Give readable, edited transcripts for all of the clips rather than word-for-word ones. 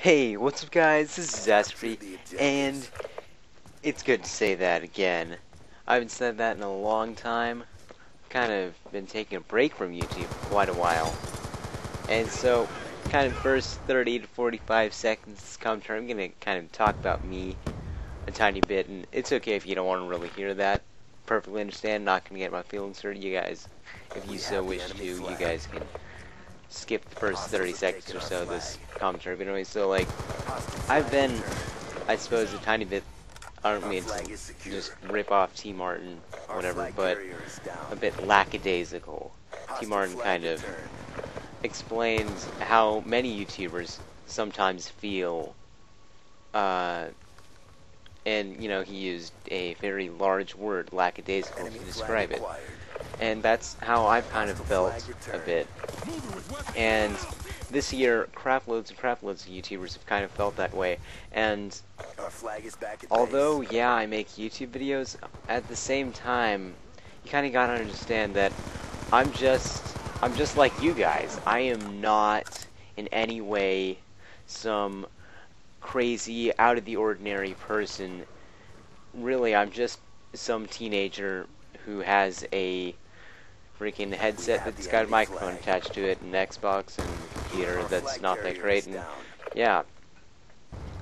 Hey, what's up guys? This is Asprey, and it's good to say that again. I haven't said that in a long time. Kind of been taking a break from YouTube for quite a while. And so, kind of first 30 to 45 seconds commentary, I'm gonna kind of talk about me a tiny bit, and it's okay if you don't want to really hear that. Perfectly understand, not gonna get my feelings hurt. You guys, if you so wish to, you guys can skip the first 30 seconds or so of this commentary. But anyway, so like, I've been, I suppose, a tiny bit, I don't mean to just rip off T. Martin, whatever, but a bit lackadaisical. T. Martin kind of explains how many YouTubers sometimes feel, and, you know, he used a very large word, lackadaisical, to describe it. And that's how I've kind of felt a bit. And this year, craploads and craploads of YouTubers have kind of felt that way. And although, yeah, I make YouTube videos, at the same time, you kind of gotta understand that I'm just like you guys. I am not in any way some crazy, out of the ordinary person. Really, I'm just some teenager who has a freaking headset that's got a microphone attached to it, an Xbox, and a computer that's not that great, and yeah,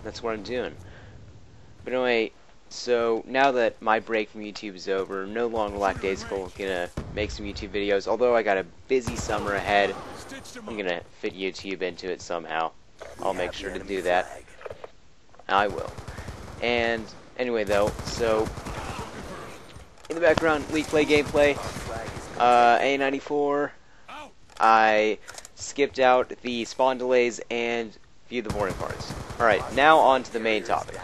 that's what I'm doing. But anyway, so now that my break from YouTube is over, no longer lackadaisical, gonna make some YouTube videos, although I got a busy summer ahead. I'm gonna fit YouTube into it somehow. I'll make sure to do that. I will. And anyway though, so in the background, League Play gameplay. A94, I skipped out the spawn delays and viewed the boarding cards. Alright, now on to the main topic.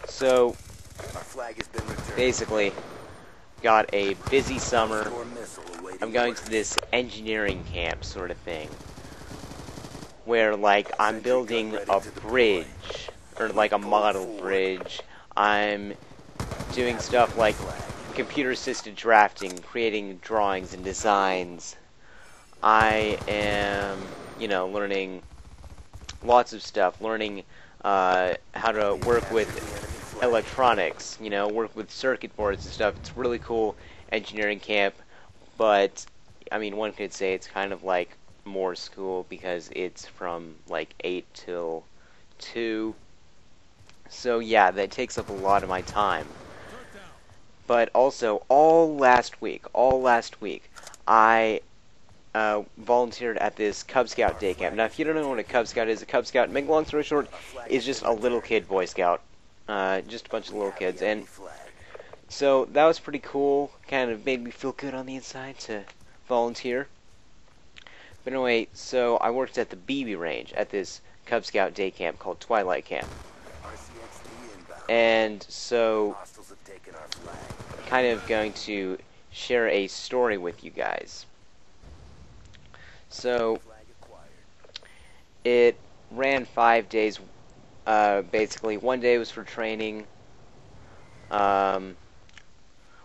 So, basically, got a busy summer. I'm going to this engineering camp sort of thing, where, like, I'm building a bridge, or like a model bridge. I'm doing stuff like computer-assisted drafting, creating drawings and designs. I am, you know, learning lots of stuff, learning how to work with electronics, you know, work with circuit boards and stuff. It's really cool engineering camp, but, I mean, one could say it's kind of like more school because it's from, like, 8 till 2. So, yeah, that takes up a lot of my time. But also, all last week, I volunteered at this Cub Scout day camp. Now, if you don't know what a Cub Scout is, a Cub Scout, make a long story short, is just a little kid Boy Scout. Just a bunch of little kids. And so, that was pretty cool. Kind of made me feel good on the inside to volunteer. But anyway, so I worked at the BB range at this Cub Scout day camp called Twilight Camp. And so, kind of going to share a story with you guys. So, it ran 5 days, basically. 1 day was for training. When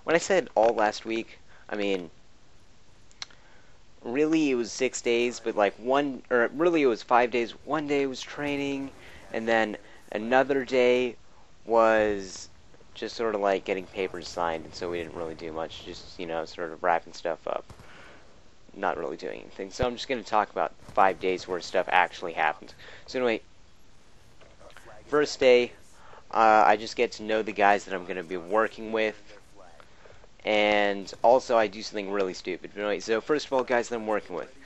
I said all last week, I mean, really it was 6 days, but like really it was 5 days. 1 day was training, and then another day was just sort of like getting papers signed, and so we didn't really do much, just, you know, sort of wrapping stuff up, not really doing anything. So I'm just going to talk about 5 days where stuff actually happened. So anyway, first day, I just get to know the guys that I'm going to be working with, and also I do something really stupid. But anyway, so first of all, guys that I'm working with,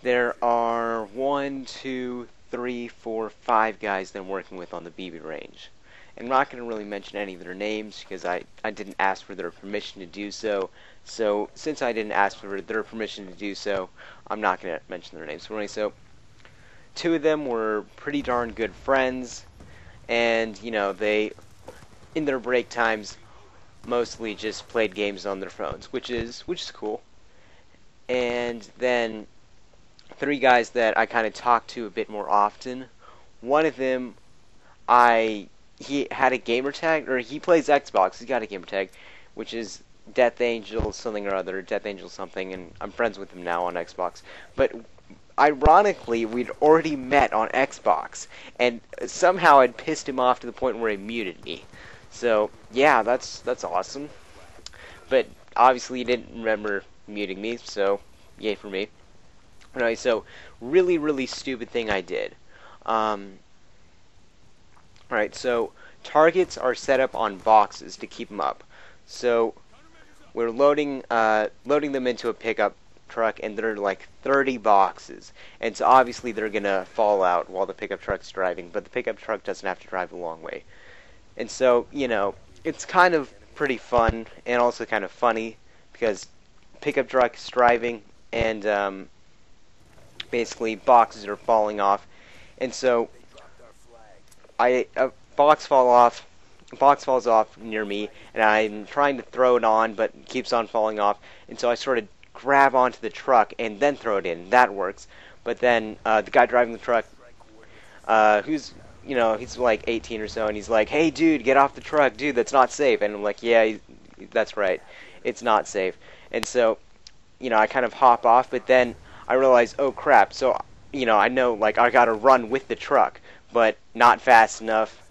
there are 1, 2, 3, 4, 5 guys that I'm working with on the BB range. I'm not going to really mention any of their names because I didn't ask for their permission to do so. So, since I didn't ask for their permission to do so, I'm not going to mention their names. So, 2 of them were pretty darn good friends, and, you know, they, in their break times, mostly just played games on their phones, which is cool. And then 3 guys that I kind of talk to a bit more often. One of them, he had a gamer tag, or he plays Xbox, he's got a gamer tag, which is Death Angel something or other, Death Angel something, and I'm friends with him now on Xbox. But ironically, we'd already met on Xbox, and somehow I'd pissed him off to the point where he muted me. So yeah, that's awesome. But obviously, he didn't remember muting me, so yay for me. Anyway, so really stupid thing I did. Alright, so targets are set up on boxes to keep them up. So we're loading them into a pickup truck, and they're like 30 boxes. And so obviously they're gonna fall out while the pickup truck's driving, but the pickup truck doesn't have to drive a long way. And so, it's kind of pretty fun and also kind of funny because pickup truck's driving and basically boxes are falling off. And so a box falls off near me, and I'm trying to throw it on, but it keeps on falling off. And so I sort of grab onto the truck and then throw it in. That works. But then the guy driving the truck, he's like 18 or so, and he's like, "Hey, dude, get off the truck, dude. That's not safe." And I'm like, "Yeah, that's right. It's not safe." And so, I kind of hop off, but then I realize, oh crap. So, I know like I gotta run with the truck, but not fast enough,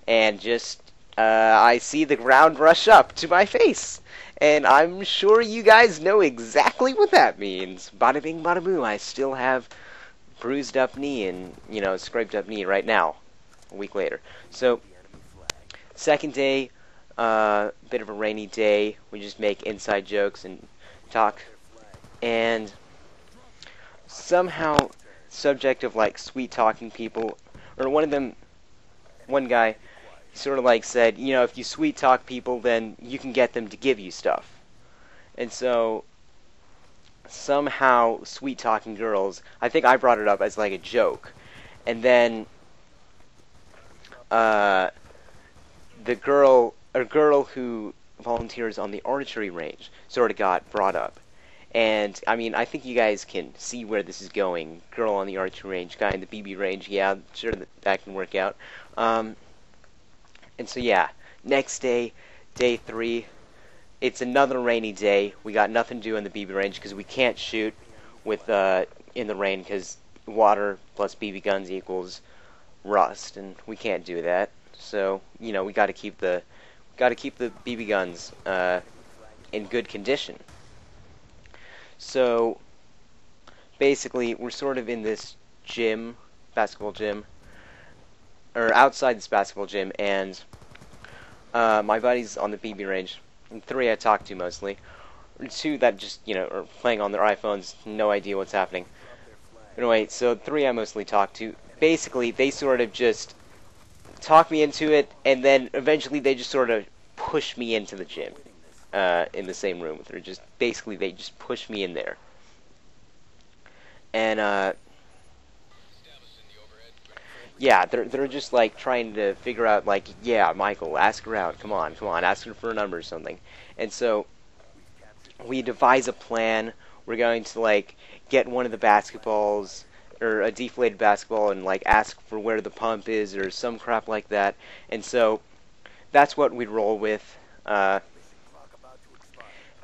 and just I see the ground rush up to my face. And I'm sure you guys know exactly what that means. Bada bing, bada boom. I still have bruised up knee and, scraped up knee right now, a week later. So, second day, bit of a rainy day. We just make inside jokes and talk. And somehow, subject of like sweet talking people, or one guy sort of like said, if you sweet talk people, then you can get them to give you stuff. And so somehow sweet talking girls, I think I brought it up as like a joke. And then the girl who volunteers on the archery range sort of got brought up. And I mean, I think you guys can see where this is going. Girl on the archery range, guy in the BB range. Yeah, sure that can work out. And so yeah, next day, day 3, it's another rainy day. We got nothing to do in the BB range because we can't shoot with in the rain because water plus BB guns equals rust, and we can't do that. So we got to keep the BB guns in good condition. So basically, we're sort of in this basketball gym, or outside this basketball gym, and my buddies on the BB range, and 3 I talk to mostly, 2 that just, are playing on their iPhones, no idea what's happening. Anyway, so 3 I mostly talk to. Basically, they sort of just talk me into it, and then eventually they just sort of push me into the gym, in the same room with her. Basically, they just push me in there. And, yeah, they're just like trying to figure out like, yeah, Michael, ask her out. Come on, ask her for a number or something. And so we devise a plan. We're going to like get one of the basketballs or a deflated basketball and like ask for where the pump is or some crap like that. And so that's what we roll with. And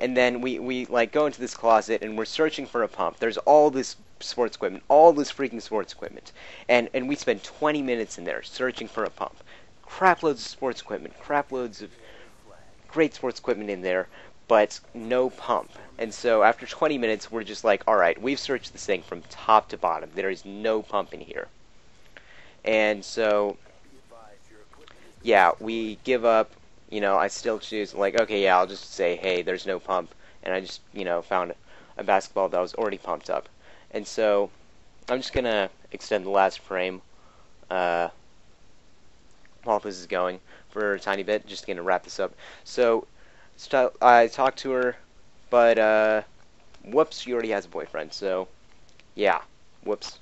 then we like go into this closet and we're searching for a pump. There's all this sports equipment, all this freaking sports equipment, and we spend 20 minutes in there searching for a pump. Crap loads of sports equipment, crap loads of great sports equipment in there, but no pump. And so after 20 minutes, we're just like, all right, we've searched this thing from top to bottom. There is no pump in here. And so, yeah, we give up. I still choose, like, okay, yeah, I'll just say, hey, there's no pump. And I just, found a basketball that was already pumped up. And so, I'm just going to extend the last frame while this is going for a tiny bit. Just going to wrap this up. So, I talked to her, but, whoops, she already has a boyfriend. So, yeah, whoops,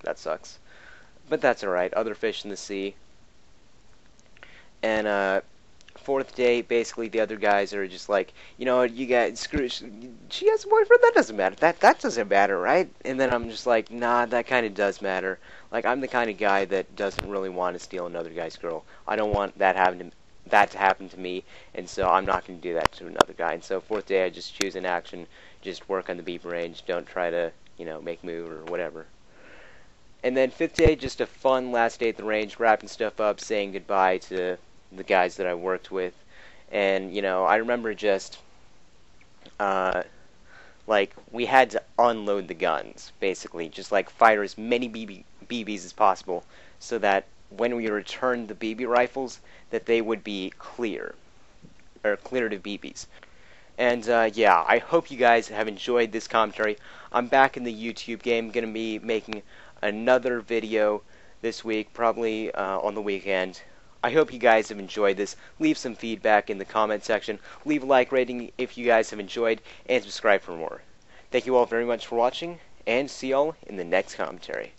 that sucks. But that's alright, other fish in the sea. And, 4th day, basically the other guys are just like, you guys, screw it. She has a boyfriend? That doesn't matter. That doesn't matter, right? And then I'm just like, nah, that kind of does matter. Like, I'm the kind of guy that doesn't really want to steal another guy's girl. I don't want that to happen to me, and so I'm not going to do that to another guy. And so 4th day, I just choose an action, just work on the beep range. Don't try to, make move or whatever. And then 5th day, just a fun last day at the range, wrapping stuff up, saying goodbye to the guys that I worked with. And, I remember just, we had to unload the guns, basically. Just, fire as many BBs as possible, so that when we returned the BB rifles, that they would be clear. Or clear to BBs. And, yeah, I hope you guys have enjoyed this commentary. I'm back in the YouTube game, going to be making another video this week, probably on the weekend. I hope you guys have enjoyed this. Leave some feedback in the comment section. Leave a like rating if you guys have enjoyed, and subscribe for more. Thank you all very much for watching, and see y'all in the next commentary.